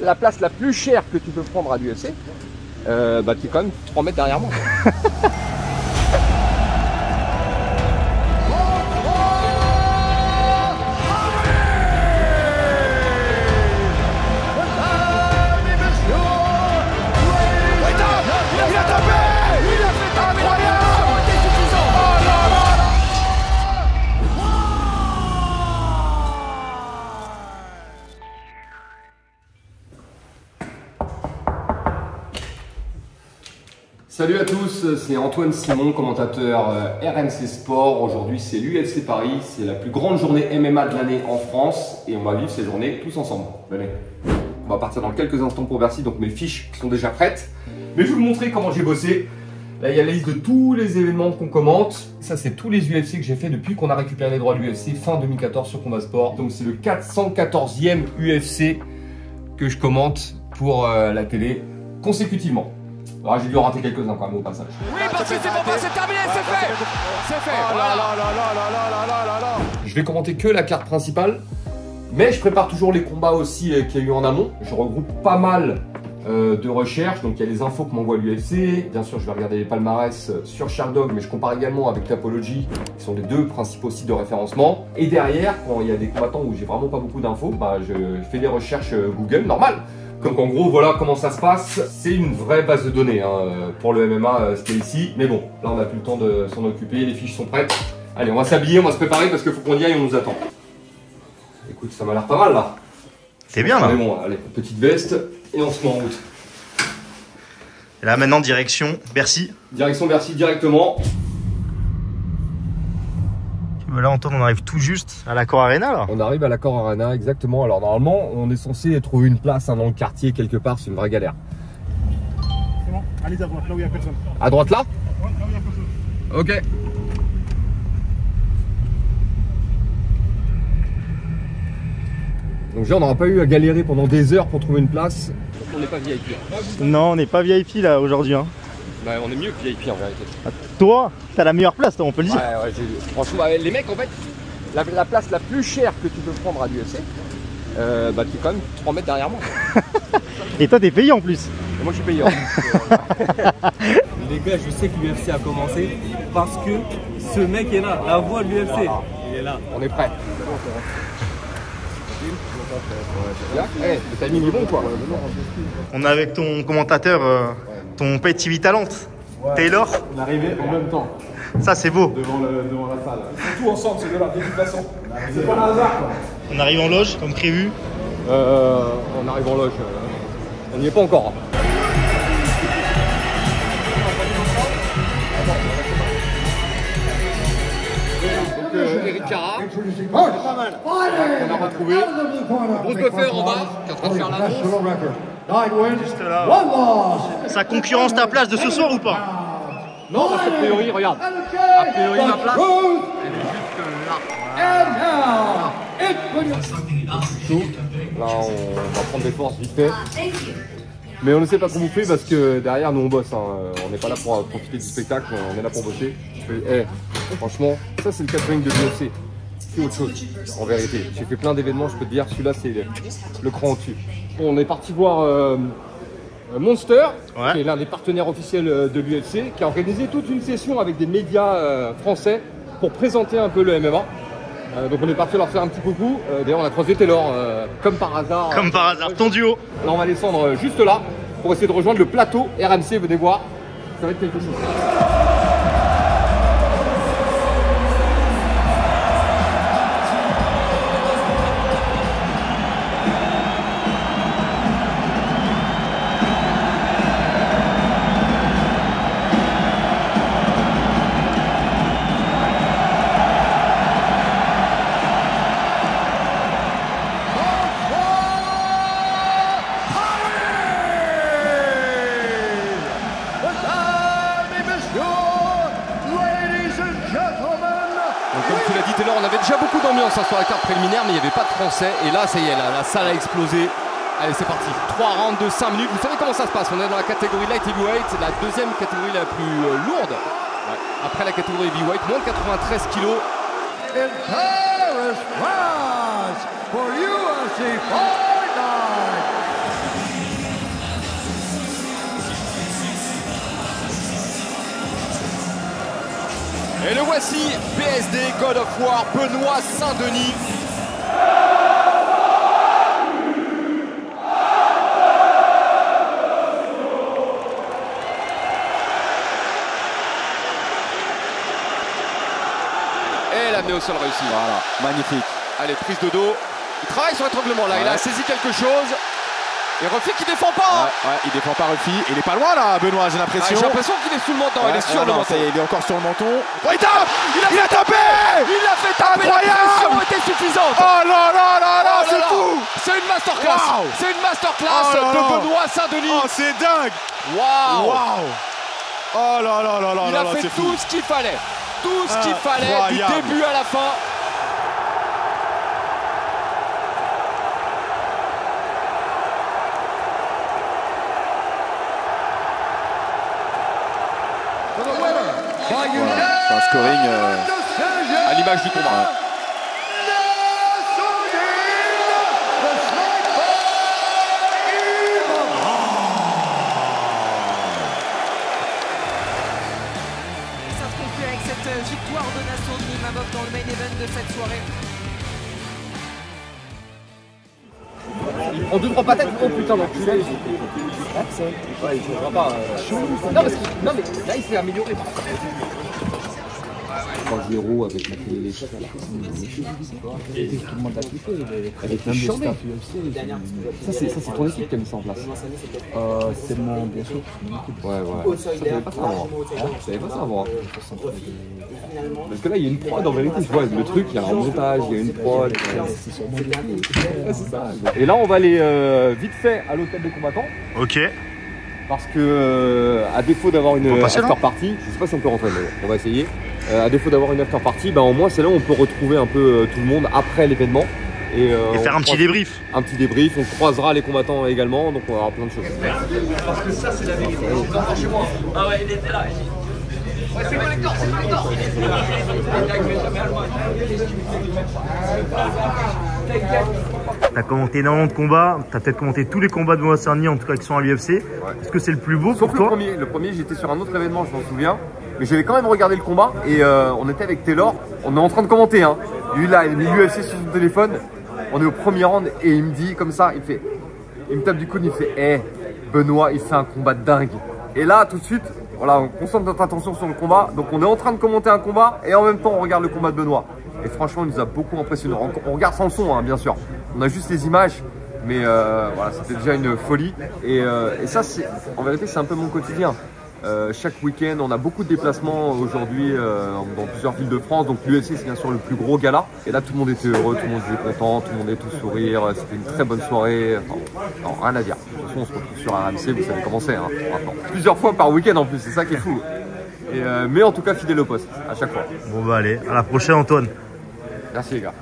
la place la plus chère que tu peux prendre à l'UFC, bah tu es quand même 3 mètres derrière moi. Salut à tous, c'est Antoine Simon, commentateur RMC Sport. Aujourd'hui c'est l'UFC Paris, c'est la plus grande journée MMA de l'année en France et on va vivre cette journée tous ensemble. Venez. On va partir dans quelques instants pour Bercy, donc mes fiches sont déjà prêtes. Mais je vais vous montrer comment j'ai bossé. Là il y a la liste de tous les événements qu'on commente. Ça c'est tous les UFC que j'ai fait depuis qu'on a récupéré les droits de l'UFC fin 2014 sur Combat Sport. Donc c'est le 414e UFC que je commente pour la télé consécutivement. Alors, j'ai dû en rater quelques-uns quand même au passage. Oui, parce que c'est bon, c'est terminé, c'est fait. C'est fait. Oh là là là là là là là là là. Je vais commenter que la carte principale, mais je prépare toujours les combats aussi qu'il y a eu en amont. Je regroupe pas mal de recherches, donc il y a les infos que m'envoie l'UFC. Bien sûr, je vais regarder les palmarès sur Sherdog, mais je compare également avec Tapology, qui sont les deux principaux sites de référencement. Et derrière, quand il y a des combattants où j'ai vraiment pas beaucoup d'infos, bah, je fais des recherches Google, normal. Donc en gros, voilà comment ça se passe. C'est une vraie base de données hein, pour le MMA, c'était ici. Mais bon, là on n'a plus le temps de s'en occuper, les fiches sont prêtes. Allez, on va s'habiller, on va se préparer parce qu'il faut qu'on y aille, on nous attend. Écoute, ça m'a l'air pas mal là. C'est bien là. Mais bon, allez, petite veste et on se met en route. Et là maintenant, direction Bercy. Direction Bercy directement. Là, Antoine, on arrive tout juste à l'Accor Arena là. On arrive à l'Accor Arena, exactement. Alors normalement, on est censé trouver une place hein, dans le quartier quelque part, c'est une vraie galère. C'est bon, allez à droite, là où il n'y a personne. À droite là? Ouais, là où il n'y a personne. Ok. Donc déjà, on n'aura pas eu à galérer pendant des heures pour trouver une place. On n'est pas VIP. Non, on n'est pas VIP là aujourd'hui. Hein. Bah, on est mieux que VIP en vérité. Toi, t'as la meilleure place, toi, on peut le dire. Ouais, franchement, les mecs, en fait, la place la plus chère que tu peux prendre à l'UFC, bah, tu es quand même 3 mètres derrière moi. Et toi, t'es payé en plus. Et moi, je suis payé. Les gars, je sais que l'UFC a commencé parce que ce mec est là, la voix de l'UFC. Voilà. Il est là. On est prêt. Hey, le timing est bon quoi. On est avec ton commentateur, ton Pay TV Talent, ouais. Taylor. On est arrivé en même temps. Ça c'est beau. Devant la salle. Ils sont tous ensemble, ces deux-là, de toute façon. C'est pas un hasard quoi. On arrive en loge comme prévu. On arrive en loge. On n'y est pas encore. Eric Cara, on a retrouvé Brockhofer en bas, qui est en train de faire l'annonce. Juste là. Ça concurrence ta place de ce soir ou pas? Non, parce qu'a priori, regarde. A priori, ma place, elle est juste là. Là, on va prendre des forces vite fait. Mais on ne sait pas comment bouffer parce que derrière, nous on bosse. Hein. On n'est pas là pour profiter du spectacle, on est là pour bosser. Hey, franchement, ça c'est le catering de l'UFC. C'est autre chose, en vérité. J'ai fait plein d'événements, je peux te dire, celui-là c'est le cran au-dessus. On est parti voir Monster, ouais. Qui est l'un des partenaires officiels de l'UFC, qui a organisé toute une session avec des médias français pour présenter un peu le MMA. Donc on est parti leur faire un petit coucou. D'ailleurs on a croisé Taylor, comme par hasard. Comme par hasard, ton duo. Là on va descendre juste là pour essayer de rejoindre le plateau RMC, venez voir. Ça va être quelque chose. Comme tu l'as dit Taylor, on avait déjà beaucoup d'ambiance hein, sur la carte préliminaire, mais il n'y avait pas de français. Et là, ça y est, la salle a explosé. Allez, c'est parti. 3 rounds de 5 minutes. Vous savez comment ça se passe? On est dans la catégorie light heavyweight, la deuxième catégorie la plus lourde. Ouais. Après la catégorie heavyweight, moins de 93 kilos. In Paris, France, for UFC Fight Night. Et le voici, PSD God of War, Benoît Saint-Denis. Et l'amener au sol réussi. Voilà, magnifique. Allez, prise de dos. Il travaille sur l'étranglement là, il a saisi quelque chose. Et Ruffy qui défend pas. Ouais, il défend pas Ruffy. Il est pas loin là, Benoît, j'ai l'impression. J'ai l'impression qu'il est sous le menton, il est sur le menton. Il est encore sur le menton. Oh, il a tapé. Il l'a fait taper. Incroyable. La pression était suffisante. Oh là là là là, c'est fou. C'est une masterclass. Wow. C'est une masterclass de Benoît Saint-Denis. Oh, c'est dingue. Waouh. Oh là là là là. Il a fait tout ce qu'il fallait. Tout ce qu'il fallait du début à la fin. C'est un scoring à l'image du combat. Ça se conclut avec cette victoire de Nassour Nurmagomedov dans le main event de cette soirée. Il prend 2-3 patates, oh putain l'enculé. Ouais, il ne pas. Non, parce que, non mais là il s'est amélioré par contre. 3-0 avec la télé léchette à la fin. Tout le monde a kiffé. Avec même le staff UFC. Ça c'est ton équipe qui a mis ça en place. C'est mon bien sûr. Ouais. Ça savais pas ça avant. Je savais pas ça avant. Parce que là il y a une prod en vérité, je vois le truc, il y a un montage, il y a une prod. C'est sur mon équipe. C'est ça. Et là on va aller vite fait à l'hôtel des combattants. Ok. Parce que à défaut d'avoir une after party, je sais pas si on peut rentrer mais on va essayer. À défaut d'avoir une after party, au moins c'est là où on peut retrouver un peu tout le monde après l'événement. Et faire un petit débrief. Un petit débrief, on croisera les combattants également, donc on va avoir plein de choses. Parce que ça c'est la vérité. Franchement. Ah ouais, il était là. Ouais, c'est collector, c'est collector. T'as commenté énormément de combats, t'as peut-être commenté tous les combats de Benoît Saint-Denis, en tout cas qui sont à l'UFC. Ouais. Est-ce que c'est le plus beau pour toi? Le premier j'étais sur un autre événement, je m'en souviens. Mais j'avais quand même regardé le combat et on était avec Taylor, on est en train de commenter. Hein. Lui là, il a mis l'UFC sur son téléphone, on est au premier round et il me dit comme ça, il me tape du coude, il fait hey, Benoît il fait un combat de dingue. Et là tout de suite, voilà, on concentre notre attention sur le combat, donc on est en train de commenter un combat et en même temps on regarde le combat de Benoît. Et franchement il nous a beaucoup impressionné. On regarde sans le son hein, bien sûr, on a juste les images. Mais voilà, c'était déjà une folie et ça c'est, en vérité c'est un peu mon quotidien. Chaque week-end, on a beaucoup de déplacements aujourd'hui dans plusieurs villes de France. Donc l'UFC c'est bien sûr le plus gros gala. Et là tout le monde était heureux, tout le monde était content, tout le monde est tout sourire. C'était une très bonne soirée. Enfin, non, rien à dire. De toute façon on se retrouve sur RMC, vous savez comment c'est hein, maintenant. Plusieurs fois par week-end en plus, c'est ça qui est fou. Et, mais en tout cas fidèle au poste, à chaque fois. Bon bah allez, à la prochaine Antoine. Merci les gars.